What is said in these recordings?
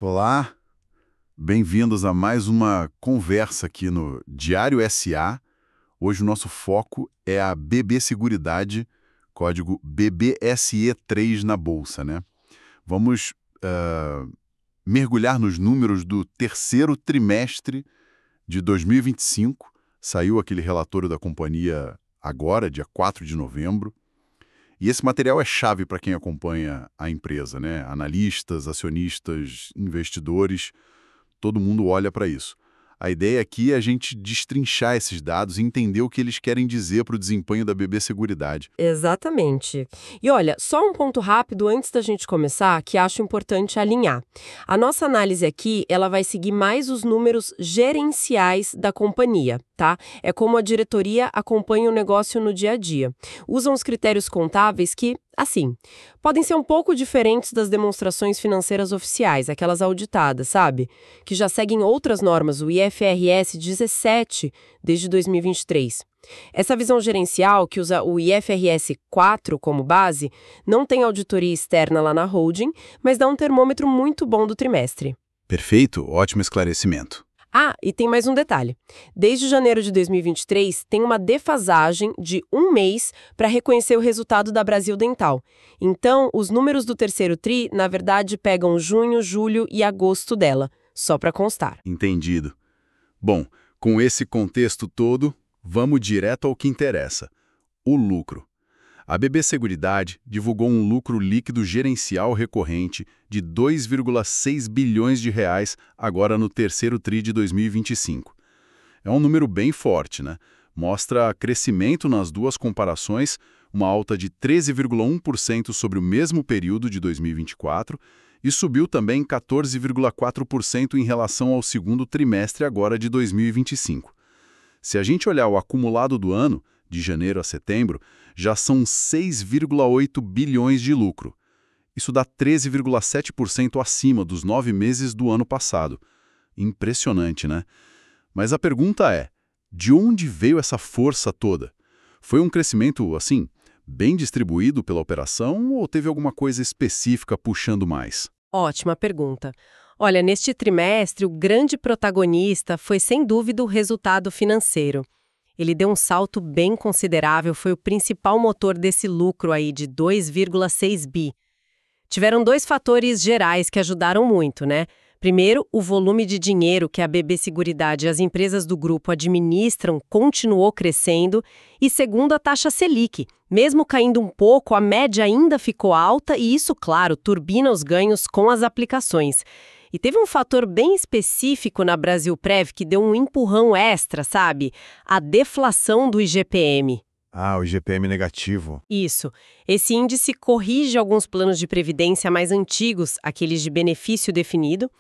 Olá, bem-vindos a mais uma conversa aqui no Diário SA. Hoje o nosso foco é a BB Seguridade, código BBSE3 na Bolsa, né? Vamos mergulhar nos números do terceiro trimestre de 2025. Saiu aquele relatório da companhia agora, dia 4 de novembro. E esse material é chave para quem acompanha a empresa, né? Analistas, acionistas, investidores, todo mundo olha para isso. A ideia aqui é a gente destrinchar esses dados e entender o que eles querem dizer para o desempenho da BB Seguridade. Exatamente. E olha, só um ponto rápido antes da gente começar que acho importante alinhar. A nossa análise aqui, ela vai seguir mais os números gerenciais da companhia, tá? É como a diretoria acompanha o negócio no dia a dia. Usam os critérios contábeis que, assim, podem ser um pouco diferentes das demonstrações financeiras oficiais, aquelas auditadas, sabe? Que já seguem outras normas, o IFRS 17, desde 2023. Essa visão gerencial, que usa o IFRS 4 como base, não tem auditoria externa lá na holding, mas dá um termômetro muito bom do trimestre. Perfeito, ótimo esclarecimento. Ah, e tem mais um detalhe. Desde janeiro de 2023, tem uma defasagem de um mês para reconhecer o resultado da Brasil Dental. Então, os números do terceiro TRI, na verdade, pegam junho, julho e agosto dela, só para constar. Entendido. Bom, com esse contexto todo, vamos direto ao que interessa: o lucro. A BB Seguridade divulgou um lucro líquido gerencial recorrente de 2,6 bilhões de reais agora no terceiro TRI de 2025. É um número bem forte, né? Mostra crescimento nas duas comparações, uma alta de 13,1% sobre o mesmo período de 2024 e subiu também 14,4% em relação ao segundo trimestre agora de 2025. Se a gente olhar o acumulado do ano, de janeiro a setembro, já são 6,8 bilhões de lucro. Isso dá 13,7% acima dos 9 meses do ano passado. Impressionante, né? Mas a pergunta é, de onde veio essa força toda? Foi um crescimento, assim, bem distribuído pela operação ou teve alguma coisa específica puxando mais? Ótima pergunta. Olha, neste trimestre, o grande protagonista foi, sem dúvida, o resultado financeiro. Ele deu um salto bem considerável, foi o principal motor desse lucro aí de 2,6 bi. Tiveram dois fatores gerais que ajudaram muito, né? Primeiro, o volume de dinheiro que a BB Seguridade e as empresas do grupo administram continuou crescendo. E segundo, a taxa Selic. Mesmo caindo um pouco, a média ainda ficou alta e isso, claro, turbina os ganhos com as aplicações. E teve um fator bem específico na Brasilprev que deu um empurrão extra, sabe? A deflação do IGPM. Ah, o IGPM negativo. Isso. Esse índice corrige alguns planos de previdência mais antigos, aqueles de benefício definido.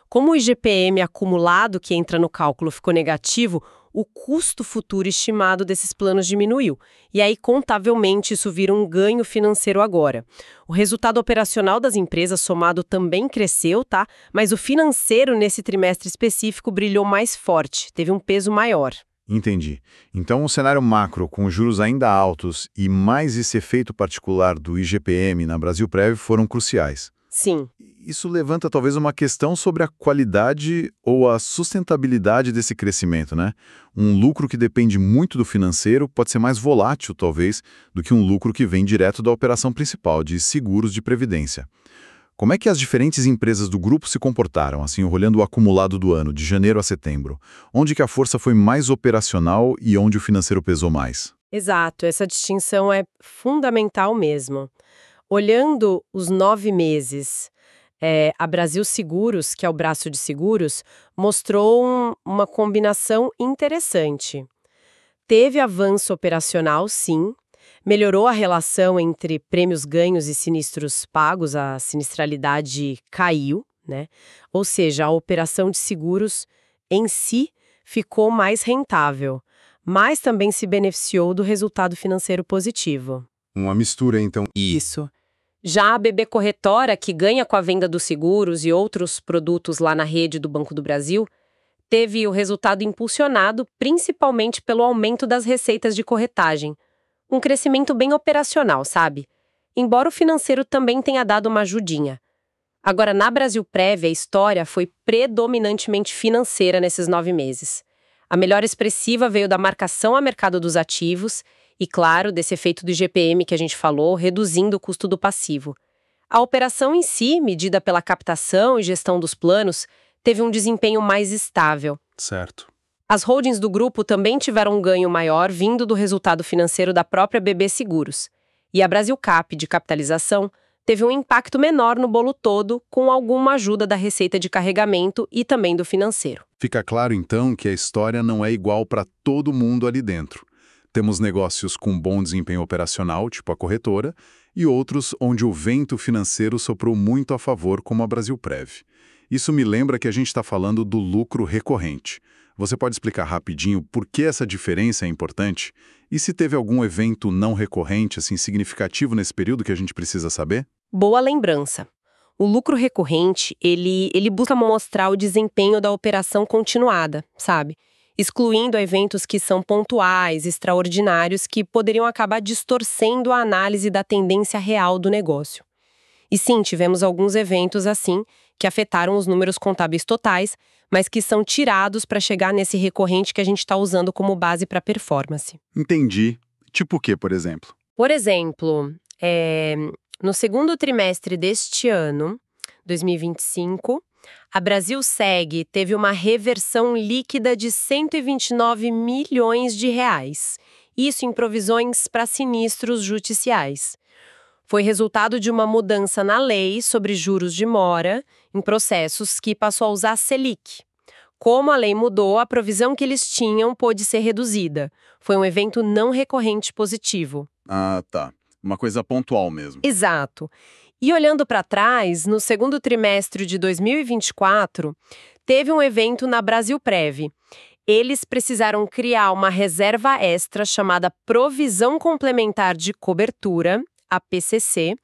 Como o IGPM acumulado que entra no cálculo ficou negativo, o custo futuro estimado desses planos diminuiu. E aí, contavelmente, isso vira um ganho financeiro agora. O resultado operacional das empresas somado também cresceu, tá? Mas o financeiro nesse trimestre específico brilhou mais forte, teve um peso maior. Entendi. Então, um cenário macro com juros ainda altos e mais esse efeito particular do IGPM na Brasilprev foram cruciais. Sim. Isso levanta talvez uma questão sobre a qualidade ou a sustentabilidade desse crescimento, né? Um lucro que depende muito do financeiro pode ser mais volátil, talvez, do que um lucro que vem direto da operação principal, de seguros de previdência. Como é que as diferentes empresas do grupo se comportaram, assim, olhando o acumulado do ano, de janeiro a setembro? Onde que a força foi mais operacional e onde o financeiro pesou mais? Exato, essa distinção é fundamental mesmo. Olhando os 9 meses, a Brasil Seguros, que é o braço de seguros, mostrou uma combinação interessante. Teve avanço operacional, sim, melhorou a relação entre prêmios ganhos e sinistros pagos, a sinistralidade caiu, né? Ou seja, a operação de seguros em si ficou mais rentável, mas também se beneficiou do resultado financeiro positivo. Uma mistura, então. Isso. Já a BB Corretora, que ganha com a venda dos seguros e outros produtos lá na rede do Banco do Brasil, teve o resultado impulsionado principalmente pelo aumento das receitas de corretagem. Um crescimento bem operacional, sabe? Embora o financeiro também tenha dado uma ajudinha. Agora, na Brasilprev, a história foi predominantemente financeira nesses 9 meses. A melhora expressiva veio da marcação a mercado dos ativos e, claro, desse efeito do IGPM que a gente falou, reduzindo o custo do passivo. A operação em si, medida pela captação e gestão dos planos, teve um desempenho mais estável. Certo. As holdings do grupo também tiveram um ganho maior vindo do resultado financeiro da própria BB Seguros. E a Brasilcap, de capitalização, teve um impacto menor no bolo todo, com alguma ajuda da receita de carregamento e também do financeiro. Fica claro, então, que a história não é igual para todo mundo ali dentro. Temos negócios com bom desempenho operacional, tipo a corretora, e outros onde o vento financeiro soprou muito a favor, como a Brasilprev. Isso me lembra que a gente está falando do lucro recorrente. Você pode explicar rapidinho por que essa diferença é importante? E se teve algum evento não recorrente, assim, significativo nesse período que a gente precisa saber? Boa lembrança. O lucro recorrente, ele busca mostrar o desempenho da operação continuada, sabe? Excluindo eventos que são pontuais, extraordinários, que poderiam acabar distorcendo a análise da tendência real do negócio. E sim, tivemos alguns eventos assim, que afetaram os números contábeis totais, mas que são tirados para chegar nesse recorrente que a gente está usando como base para performance. Entendi. Tipo o quê, por exemplo? Por exemplo, no segundo trimestre deste ano, 2025, a Brasilseg teve uma reversão líquida de 129 milhões de reais. Isso em provisões para sinistros judiciais. Foi resultado de uma mudança na lei sobre juros de mora em processos que passou a usar a Selic. Como a lei mudou, a provisão que eles tinham pôde ser reduzida. Foi um evento não recorrente positivo. Ah, tá. Uma coisa pontual mesmo. Exato. E olhando para trás, no segundo trimestre de 2024, teve um evento na Brasilprev. Eles precisaram criar uma reserva extra chamada Provisão Complementar de Cobertura, a PCC,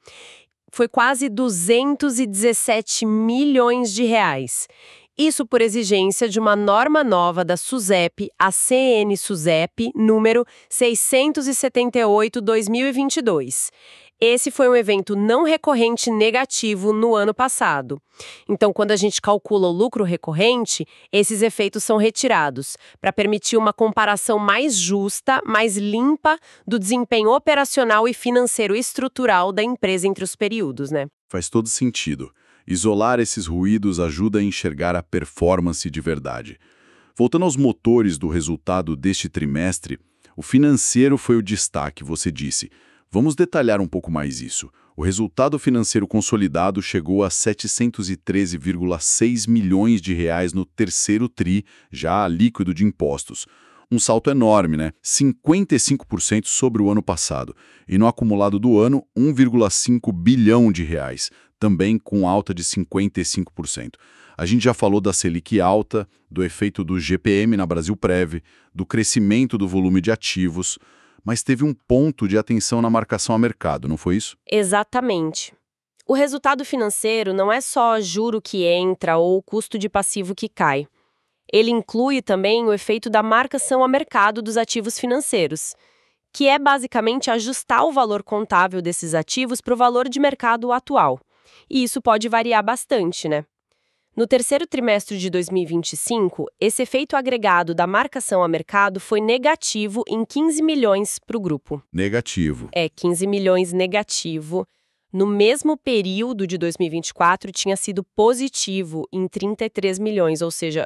foi quase 217 milhões de reais. Isso por exigência de uma norma nova da SUSEP, a CN-SUSEP, número 678/2022. Esse foi um evento não recorrente negativo no ano passado. Então, quando a gente calcula o lucro recorrente, esses efeitos são retirados, para permitir uma comparação mais justa, mais limpa do desempenho operacional e financeiro estrutural da empresa entre os períodos, né? Faz todo sentido. Isolar esses ruídos ajuda a enxergar a performance de verdade. Voltando aos motores do resultado deste trimestre, o financeiro foi o destaque, você disse. Vamos detalhar um pouco mais isso. O resultado financeiro consolidado chegou a 713,6 milhões de reais no terceiro TRI, já líquido de impostos. Um salto enorme, né? 55% sobre o ano passado. E no acumulado do ano, 1,5 bilhão de reais, também com alta de 55%. A gente já falou da Selic alta, do efeito do GPM na Brasilprev, do crescimento do volume de ativos, mas teve um ponto de atenção na marcação a mercado, não foi isso? Exatamente. O resultado financeiro não é só juro que entra ou custo de passivo que cai. Ele inclui também o efeito da marcação a mercado dos ativos financeiros, que é basicamente ajustar o valor contábil desses ativos para o valor de mercado atual. E isso pode variar bastante, né? No terceiro trimestre de 2025, esse efeito agregado da marcação a mercado foi negativo em 15 milhões para o grupo. Negativo. 15 milhões negativo. No mesmo período de 2024, tinha sido positivo em 33 milhões, ou seja,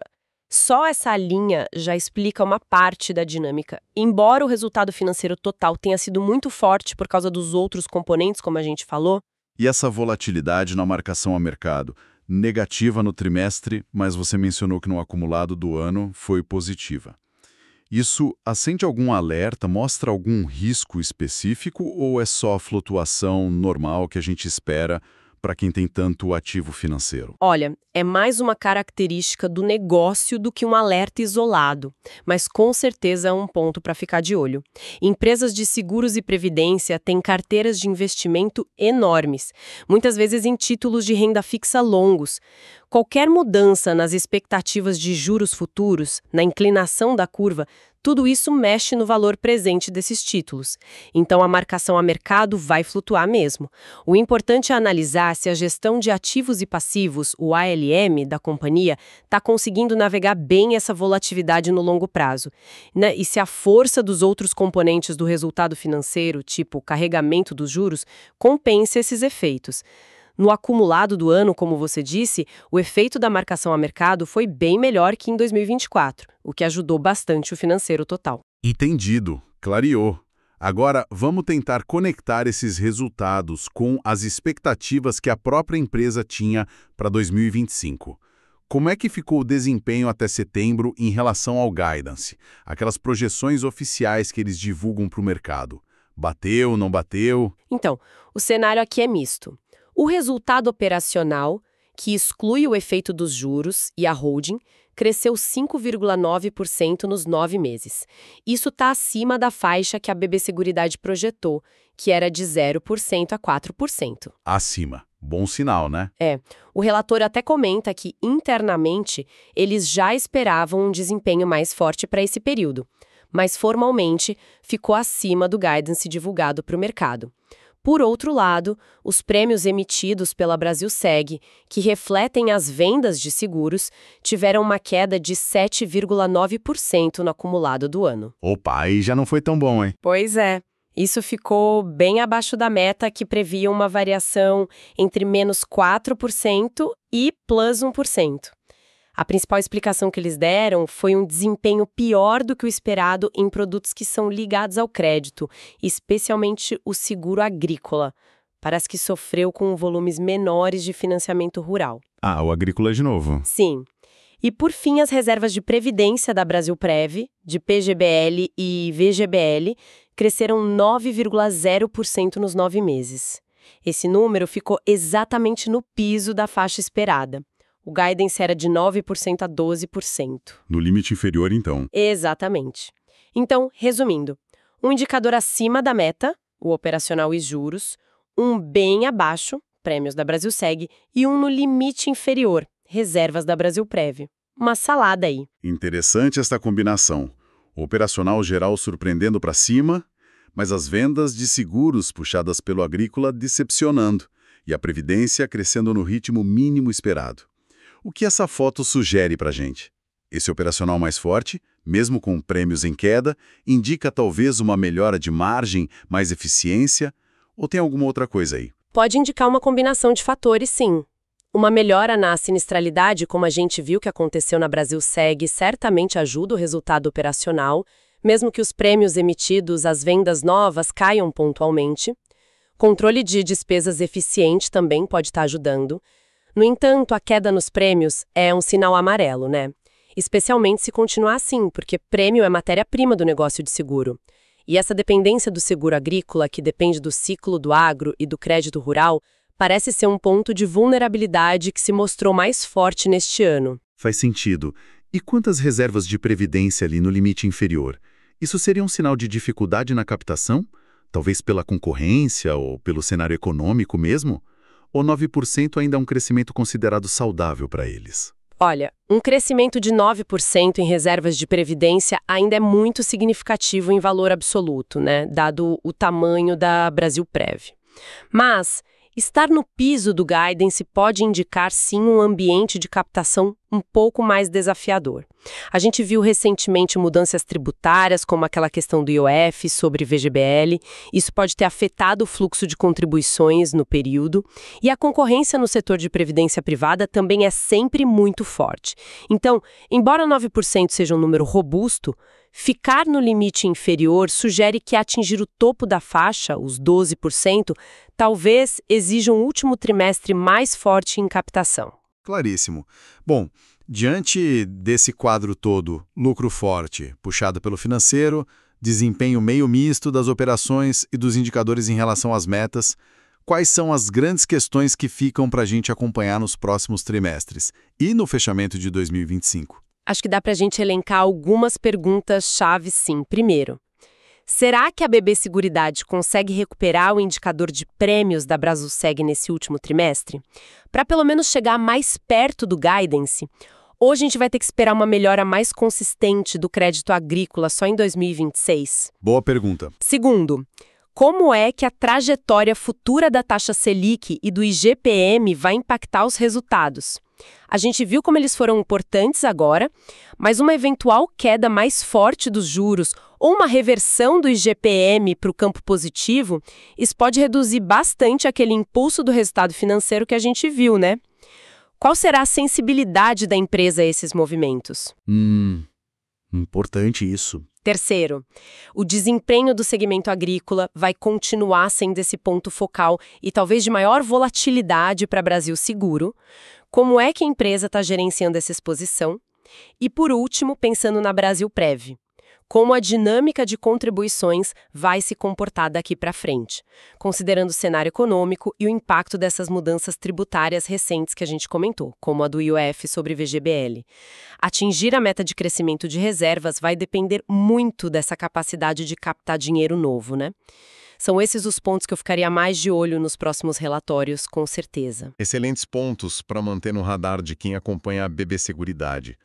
só essa linha já explica uma parte da dinâmica. Embora o resultado financeiro total tenha sido muito forte por causa dos outros componentes, como a gente falou. E essa volatilidade na marcação a mercado? Negativa no trimestre, mas você mencionou que no acumulado do ano foi positiva. Isso acende algum alerta, mostra algum risco específico ou é só a flutuação normal que a gente espera para quem tem tanto ativo financeiro? Olha, é mais uma característica do negócio do que um alerta isolado, mas com certeza é um ponto para ficar de olho. Empresas de seguros e previdência têm carteiras de investimento enormes, muitas vezes em títulos de renda fixa longos. Qualquer mudança nas expectativas de juros futuros, na inclinação da curva, tudo isso mexe no valor presente desses títulos. Então, a marcação a mercado vai flutuar mesmo. O importante é analisar se a gestão de ativos e passivos, o ALM, da companhia, está conseguindo navegar bem essa volatilidade no longo prazo, né? E se a força dos outros componentes do resultado financeiro, tipo o carregamento dos juros, compensa esses efeitos. No acumulado do ano, como você disse, o efeito da marcação a mercado foi bem melhor que em 2024, o que ajudou bastante o financeiro total. Entendido, clareou. Agora, vamos tentar conectar esses resultados com as expectativas que a própria empresa tinha para 2025. Como é que ficou o desempenho até setembro em relação ao guidance, aquelas projeções oficiais que eles divulgam para o mercado? Bateu, não bateu? Então, o cenário aqui é misto. O resultado operacional, que exclui o efeito dos juros e a holding, cresceu 5,9% nos 9 meses. Isso está acima da faixa que a BB Seguridade projetou, que era de 0% a 4%. Acima. Bom sinal, né? O relator até comenta que, internamente, eles já esperavam um desempenho mais forte para esse período, mas formalmente ficou acima do guidance divulgado para o mercado. Por outro lado, os prêmios emitidos pela Brasilseg, que refletem as vendas de seguros, tiveram uma queda de 7,9% no acumulado do ano. Opa, aí já não foi tão bom, hein? Pois é. Isso ficou bem abaixo da meta, que previa uma variação entre menos 4% e plus 1%. A principal explicação que eles deram foi um desempenho pior do que o esperado em produtos que são ligados ao crédito, especialmente o seguro agrícola. Parece que sofreu com volumes menores de financiamento rural. Ah, o agrícola de novo. Sim. E, por fim, as reservas de previdência da Brasilprev, de PGBL e VGBL, cresceram 9,0% nos 9 meses. Esse número ficou exatamente no piso da faixa esperada. O guidance era de 9% a 12%. No limite inferior, então. Exatamente. Então, resumindo, um indicador acima da meta, o operacional e juros, um bem abaixo, prêmios da Brasilseg, e um no limite inferior, reservas da Brasilprev. Uma salada aí. Interessante esta combinação. O operacional geral surpreendendo para cima, mas as vendas de seguros puxadas pelo agrícola decepcionando, e a previdência crescendo no ritmo mínimo esperado. O que essa foto sugere para a gente? Esse operacional mais forte, mesmo com prêmios em queda, indica talvez uma melhora de margem, mais eficiência, ou tem alguma outra coisa aí? Pode indicar uma combinação de fatores, sim. Uma melhora na sinistralidade, como a gente viu que aconteceu na Brasilseg, certamente ajuda o resultado operacional, mesmo que os prêmios emitidos às vendas novas caiam pontualmente. Controle de despesas eficiente também pode estar ajudando. No entanto, a queda nos prêmios é um sinal amarelo, né? Especialmente se continuar assim, porque prêmio é matéria-prima do negócio de seguro. E essa dependência do seguro agrícola, que depende do ciclo do agro e do crédito rural, parece ser um ponto de vulnerabilidade que se mostrou mais forte neste ano. Faz sentido. E quantas reservas de previdência ali no limite inferior? Isso seria um sinal de dificuldade na captação? Talvez pela concorrência ou pelo cenário econômico mesmo? Ou 9% ainda é um crescimento considerado saudável para eles? Olha, um crescimento de 9% em reservas de previdência ainda é muito significativo em valor absoluto, né? Dado o tamanho da Brasilprev. Mas estar no piso do guidance pode indicar sim um ambiente de captação um pouco mais desafiador. A gente viu recentemente mudanças tributárias, como aquela questão do IOF sobre VGBL. Isso pode ter afetado o fluxo de contribuições no período. E a concorrência no setor de previdência privada também é sempre muito forte. Então, embora 9% seja um número robusto, ficar no limite inferior sugere que atingir o topo da faixa, os 12%, talvez exija um último trimestre mais forte em captação. Claríssimo. Bom, diante desse quadro todo, lucro forte, puxado pelo financeiro, desempenho meio misto das operações e dos indicadores em relação às metas, quais são as grandes questões que ficam para a gente acompanhar nos próximos trimestres e no fechamento de 2025? Acho que dá para a gente elencar algumas perguntas-chave, sim. Primeiro, Será que a BB Seguridade consegue recuperar o indicador de prêmios da Brasilseg nesse último trimestre? Para pelo menos chegar mais perto do guidance? Ou a gente vai ter que esperar uma melhora mais consistente do crédito agrícola só em 2026? Boa pergunta. Segundo, como é que a trajetória futura da taxa Selic e do IGPM vai impactar os resultados? A gente viu como eles foram importantes agora, mas uma eventual queda mais forte dos juros ou uma reversão do IGPM para o campo positivo, isso pode reduzir bastante aquele impulso do resultado financeiro que a gente viu, né? Qual será a sensibilidade da empresa a esses movimentos? Importante isso. Terceiro, o desempenho do segmento agrícola vai continuar sendo esse ponto focal e talvez de maior volatilidade para Brasil Seguro. Como é que a empresa está gerenciando essa exposição? E, por último, pensando na Brasilprev. Como a dinâmica de contribuições vai se comportar daqui para frente, considerando o cenário econômico e o impacto dessas mudanças tributárias recentes que a gente comentou, como a do IOF sobre VGBL. Atingir a meta de crescimento de reservas vai depender muito dessa capacidade de captar dinheiro novo, né? São esses os pontos que eu ficaria mais de olho nos próximos relatórios, com certeza. Excelentes pontos para manter no radar de quem acompanha a BB Seguridade.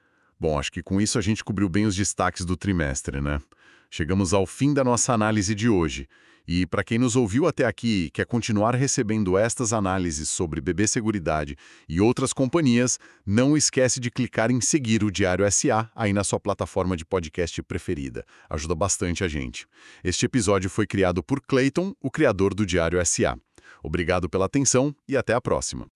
Bom, acho que com isso a gente cobriu bem os destaques do trimestre, né? Chegamos ao fim da nossa análise de hoje. E para quem nos ouviu até aqui e quer continuar recebendo estas análises sobre BB Seguridade e outras companhias, não esquece de clicar em seguir o Diário SA aí na sua plataforma de podcast preferida. Ajuda bastante a gente. Este episódio foi criado por Clayton, o criador do Diário SA. Obrigado pela atenção e até a próxima.